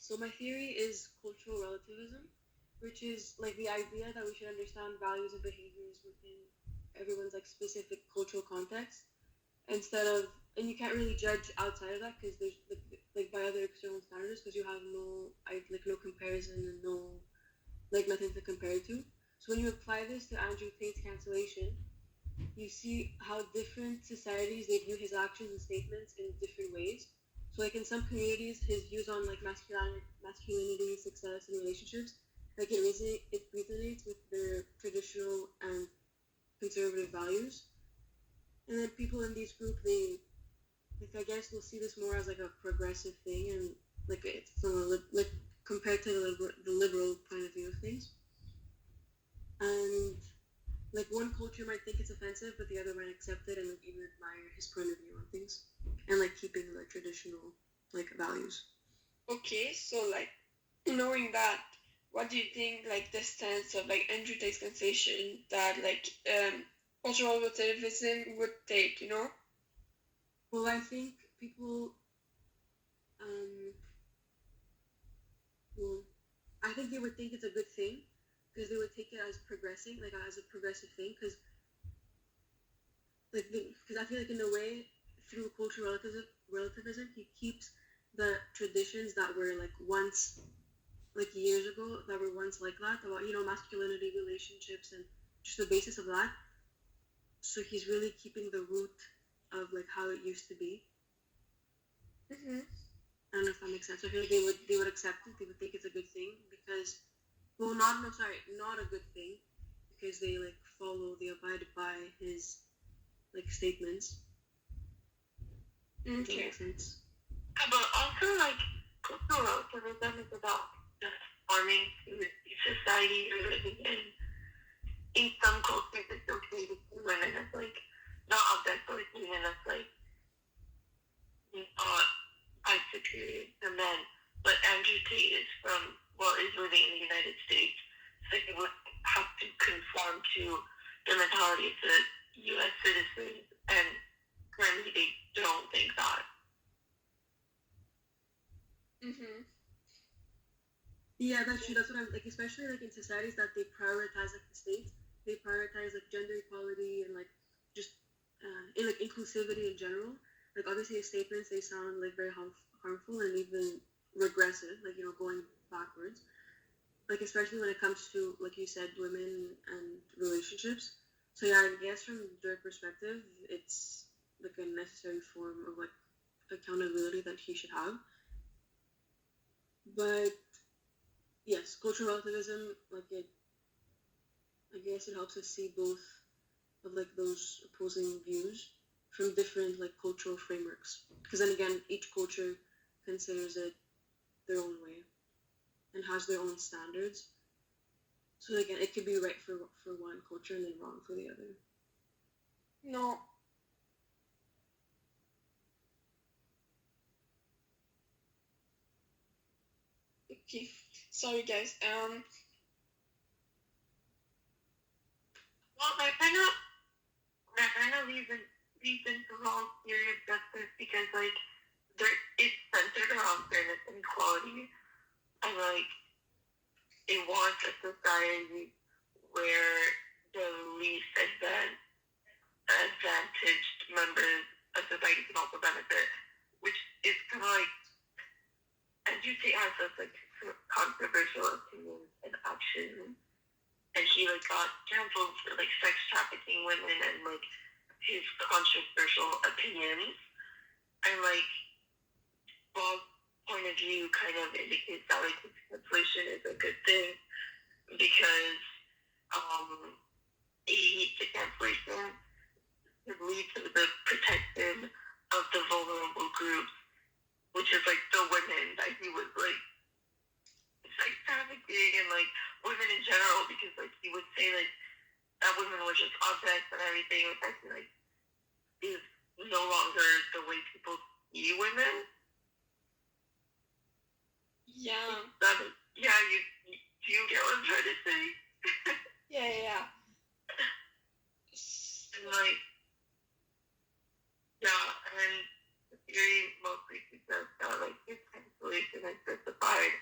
So my theory is cultural relativism, which is like the idea that we should understand values and behaviors within everyone's like specific cultural context, instead of, and you can't really judge outside of that because there's like by other external standards, because you have no comparison and no nothing to compare to. So when you apply this to Andrew Tate's cancellation, you see how different societies, they view his actions and statements in different ways. So like in some communities, his views on like masculinity, success, and relationships, like it resonates with their traditional and conservative values. And then people in these groups, they I guess will see this more as like a progressive thing, and like it's from compared to the liberal point of view of things. And like one culture might think it's offensive, but the other might accept it and like even admire his point of view on things, and like keeping the traditional like values. Okay, so like knowing that, what do you think like the stance of like Andrew Tate's cancellation that like cultural relativism would take, you know? Well, I think people, well, I think they would think it's a good thing because they would take it as progressing, like as a progressive thing, because I feel like in a way through cultural relativism he keeps the traditions that were like once, like years ago, that were once like that, about masculinity, relationships, and just the basis of that. So he's really keeping the root of like how it used to be. Mm-hmm. I don't know if that makes sense. So I feel like they would accept it. They would think it's a good thing because, well, not a good thing, because they like abide by his like statements. Okay. Does that make sense? But also like cultural relativism is about just forming society or living in some cultures it's okay to see women as like not objects or women as like not as superior to men. But Andrew Tate is is living in the United States, so he would have to conform to the mentality of the U.S. citizens, and currently they don't think that. Mm-hmm. Yeah, that's true. That's what I'm like, especially like in societies that they prioritize like the states, they prioritize like gender equality and like just in like inclusivity in general. Like obviously his statements, they sound like very harmful and even regressive, like going backwards. Like especially when it comes to, like you said, women and relationships. So yeah, I guess from their perspective, it's like a necessary form of like accountability that he should have. But yes, cultural relativism, like I guess it helps us see both of like those opposing views from different like cultural frameworks. Because then again, each culture considers it their own way and has their own standards. So again, it could be right for one culture and then wrong for the other. No. Okay. Sorry guys. Well, I kind of leads into Rawls' theory of justice because like it's centered around fairness and equality, and like it wants a society where the least advantaged members of society can also benefit, which is kind of like Andrew Tate has this like controversial opinions and actions, and he like got canceled for like sex trafficking women and like his controversial opinions, and like Bob's point of view kind of indicates that like cancellation is a good thing because the cancellation could lead to the protection of the vulnerable groups, which is like the women that he was like sex trafficking and like women in general, because like he would say like that women were just objects and everything, which actually like is no longer the way people see women. Yeah. Do you get what I'm trying to say? Yeah. Like, and the theory mostly suggests that like his cancellation is justified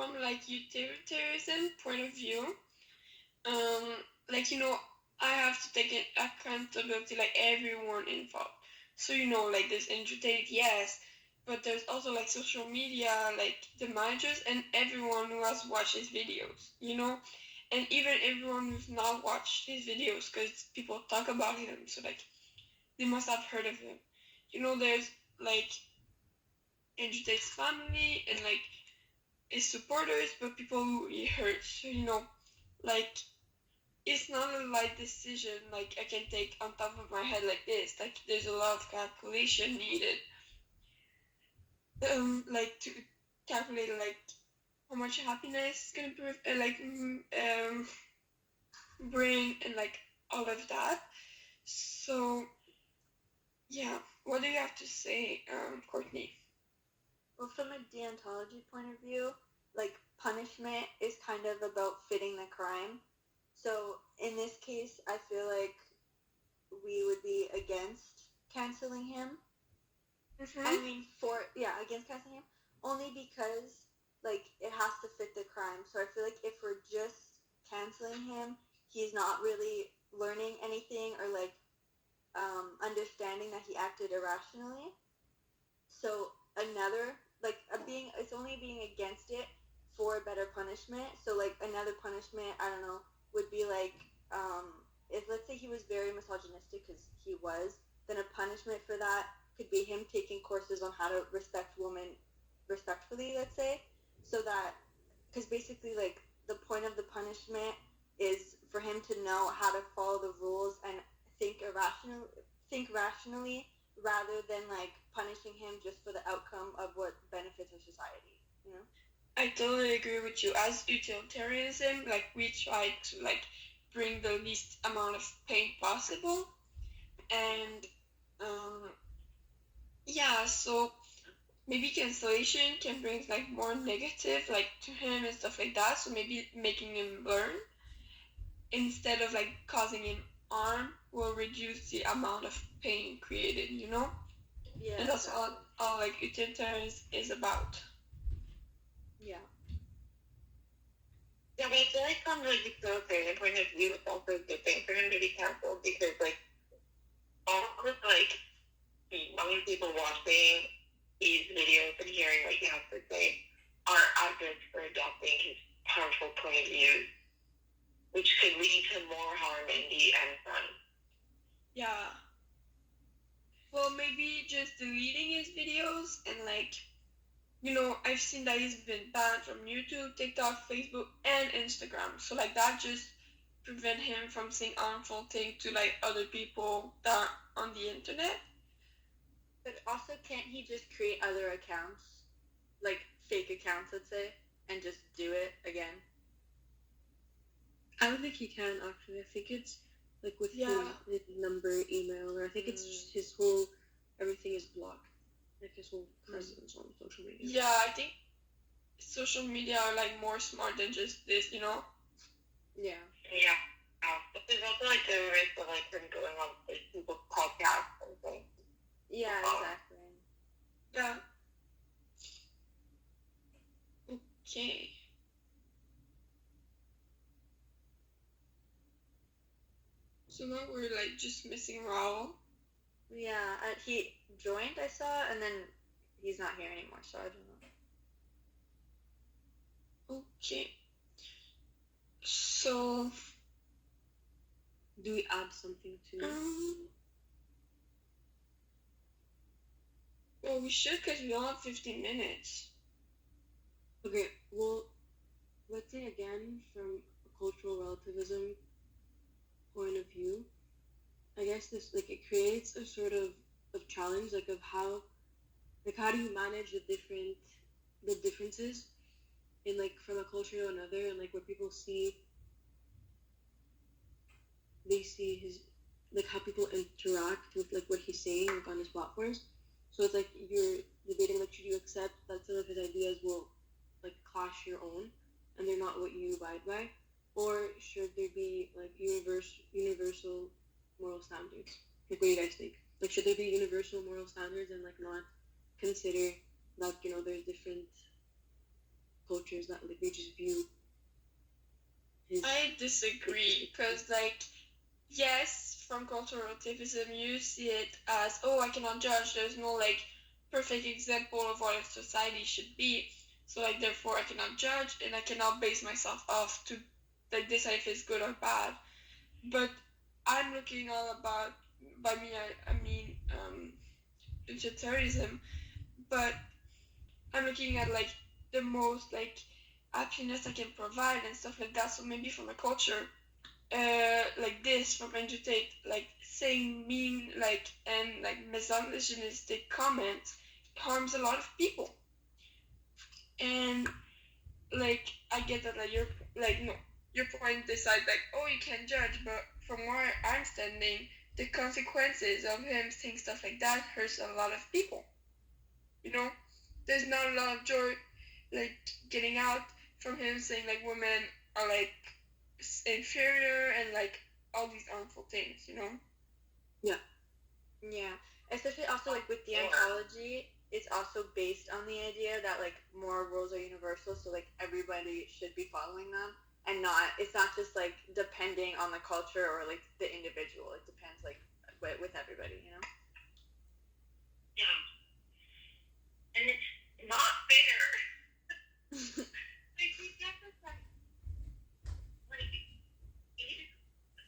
from like utilitarianism point of view, like I have to take accountability like everyone involved. So like there's Andrew Tate, yes, but there's also like social media, like the managers and everyone who has watched his videos, and even everyone who's not watched his videos because people talk about him, so like they must have heard of him. There's like Andrew Tate's family and like his supporters, but people who he hurts. So like it's not a light decision like I can take on top of my head like this. Like there's a lot of calculation needed. Like to calculate like how much happiness is gonna bring and like all of that. So yeah, what do you have to say, Courtney? Well, from a deontology point of view, like punishment is kind of about fitting the crime. So in this case, I feel like we would be against canceling him. Mm-hmm. I mean, against canceling him, only because like it has to fit the crime. So I feel like if we're just canceling him, he's not really learning anything or like understanding that he acted irrationally. So it's only being against it for better punishment. So like another punishment, I don't know, would be like if let's say he was very misogynistic, because he was, then a punishment for that could be him taking courses on how to respect women respectfully, let's say, so that, because basically like the point of the punishment is for him to know how to follow the rules and think rationally rather than like punishing him just for the outcome of what benefits our society. I totally agree with you. As utilitarianism, like we try to like bring the least amount of pain possible, and so maybe cancellation can bring like more negative like to him and stuff like that. So maybe making him learn instead of like causing him harm will reduce the amount of pain created. Yeah. And that's all like utilitarianism is about. Yeah. Yeah, but I feel like from like the utilitarian point of view, it's also a good thing for him to be canceled because like all of like young people watching these videos and hearing what he has to say are advocates for adopting his harmful point of view, which could lead to more harm in the end run. Yeah. Well, maybe just deleting his videos and like, I've seen that he's been banned from YouTube, TikTok, Facebook, and Instagram. So like that just prevent him from saying harmful things to like other people that are on the internet. But also, can't he just create other accounts, like fake accounts, let's say, and just do it again? I don't think he can actually. I think it's like with his number, email, or I think it's just his whole everything is blocked, like his whole presence on social media. Yeah, I think social media are like more smart than just this, Yeah. Yeah. But there's also like the risk of like him going on like people's podcasts and things. Yeah, exactly. Yeah. Okay. So now we're like just missing Raul. Yeah, he joined, I saw, and then he's not here anymore, so I don't know. Okay. So, do we add something to? Well, we should because we only have 15 minutes. Okay, well, let's say again from a cultural relativism point of view, I guess this like it creates a sort of challenge like of how do you manage the differences in like from a culture to another, and like what people see his like how people interact with like what he's saying like on his platforms. So it's like you're debating like should you accept that some of his ideas will like clash your own and they're not what you abide by, or should there be like universal moral standards? Like, what do you guys think? Like, should there be universal moral standards and like not consider that there's different cultures that like they just view his. I disagree, because like, yes, from cultural relativism you see it as, oh, I cannot judge, there's no like perfect example of what a society should be, so like therefore I cannot judge and I cannot base myself off to like decide if it's good or bad. But I'm looking all about, by me I mean utilitarianism, but I'm looking at like the most like happiness I can provide and stuff like that. So maybe from a culture like this, from Andrew Tate, like saying mean like and like misogynistic comments harms a lot of people. And like I get that like you're like, no, your point decide like, oh, you can't judge, but from where I'm standing, the consequences of him saying stuff like that hurts a lot of people. You know, there's not a lot of joy like getting out from him saying like women are like inferior and like all these harmful things, you know. Yeah. Especially also like with deontology, it's also based on the idea that like moral rules are universal, so like everybody should be following them, and it's not just like depending on the culture or like the individual. It depends like with everybody, you know. Yeah. And it's not fair. Like, we get this, like, he's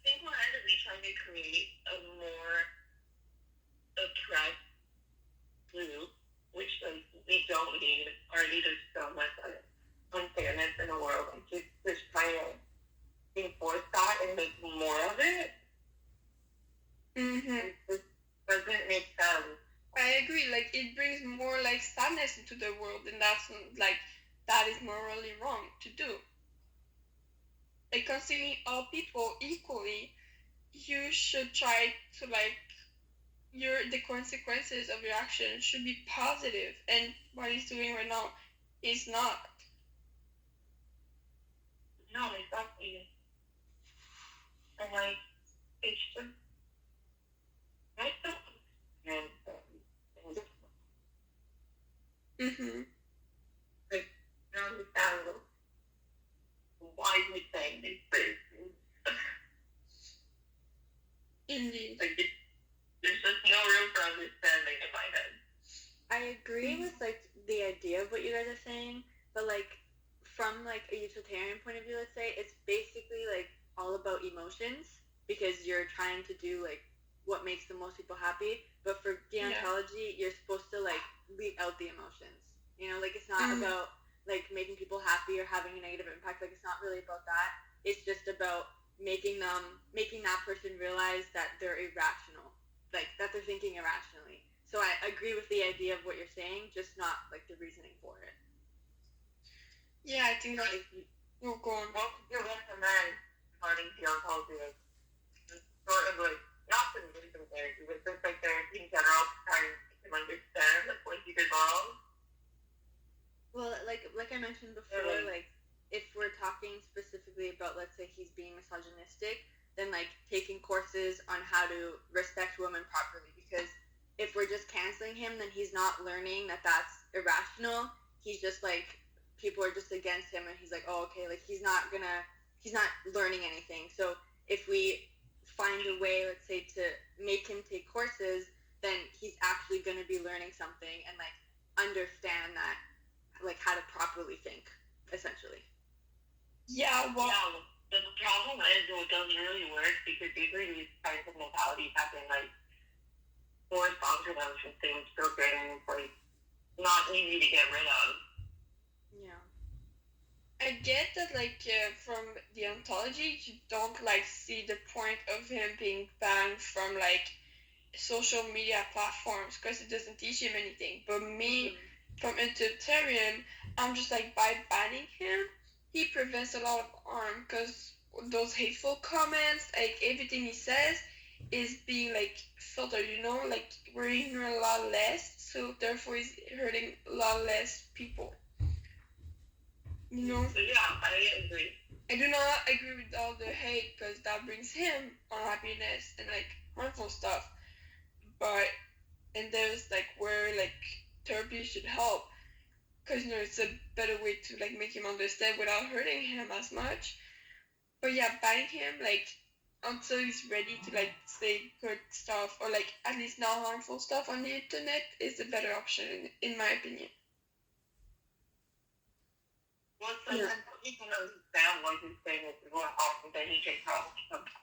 single-handedly trying to create a more oppressed group, which, like, we don't need. Our leaders so much unfairness in the world, and just trying to enforce that and make more of it. Mm-hmm. It just doesn't make sense. I agree. Like it brings more like sadness into the world, and that's like that is morally wrong to do. Like considering all people equally, you should try to like the consequences of your actions should be positive, and what he's doing right now is not. No, exactly. And like, it's just, I don't understand that. Mm-hmm. Like, I don't understand why he's saying these things. Indeed. Like, there's just no room for understanding in my head. I agree with like the idea of what you guys are saying, but like from like a utilitarian point of view, let's say, it's basically like all about emotions because you're trying to do like what makes the most people happy. But for deontology, you're supposed to like leave out the emotions. You know, like it's not about like making people happy or having a negative impact. Like it's not really about that. It's just about making that person realize that they're irrational, like that they're thinking irrationally. So I agree with the idea of what you're saying, just not like the reasoning for it. Yeah, I think that we'll go on. What would you recommend regarding deontology? Sort of like, not for wisdom therapy, but just like therapy in general, to try and make them understand like what he did wrong? Well, like I mentioned before, like if we're talking specifically about, let's say he's being misogynistic, then like taking courses on how to respect women properly, because if we're just canceling him, then he's not learning that that's irrational. He's just like, people are just against him, and he's like, oh, okay, like he's not learning anything. So if we find a way, let's say, to make him take courses, then he's actually going to be learning something and like understand that, like how to properly think, essentially. Yeah, well, the problem is it doesn't really work because usually these kinds of mentalities have been like forced onto them since they were children, and it's like not easy to get rid of. Yeah. I get that, like, from the ontology, you don't, like, see the point of him being banned from, like, social media platforms because it doesn't teach him anything. But me, from a utilitarian, I'm just, like, by banning him, he prevents a lot of harm because those hateful comments, like, everything he says is being, like, filtered, you know? Like, we're hearing a lot less, so therefore he's hurting a lot less people. You know? Yeah, I agree. I do not agree with all the hate because that brings him unhappiness and like harmful stuff. But and there's like where like therapy should help, because it's a better way to like make him understand without hurting him as much. But yeah, banning him like until he's ready to like say good stuff or like at least not harmful stuff on the internet is a better option in my opinion. Well, sometimes even though his sound wasn't saying it was going off, and then he can talk sometimes.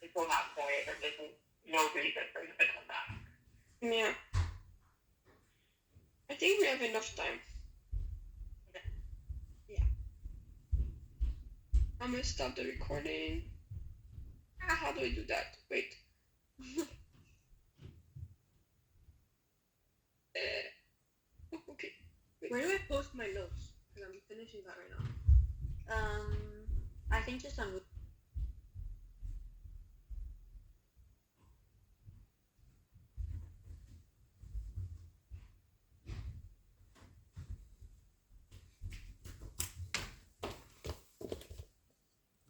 People not saying it, there's no reason for him to come back. Yeah. I think we have enough time. Yeah. I'm gonna stop the recording. How do I do that? Wait. Okay. Wait. Where do I post my notes? Because I'm finishing that right now. I think just on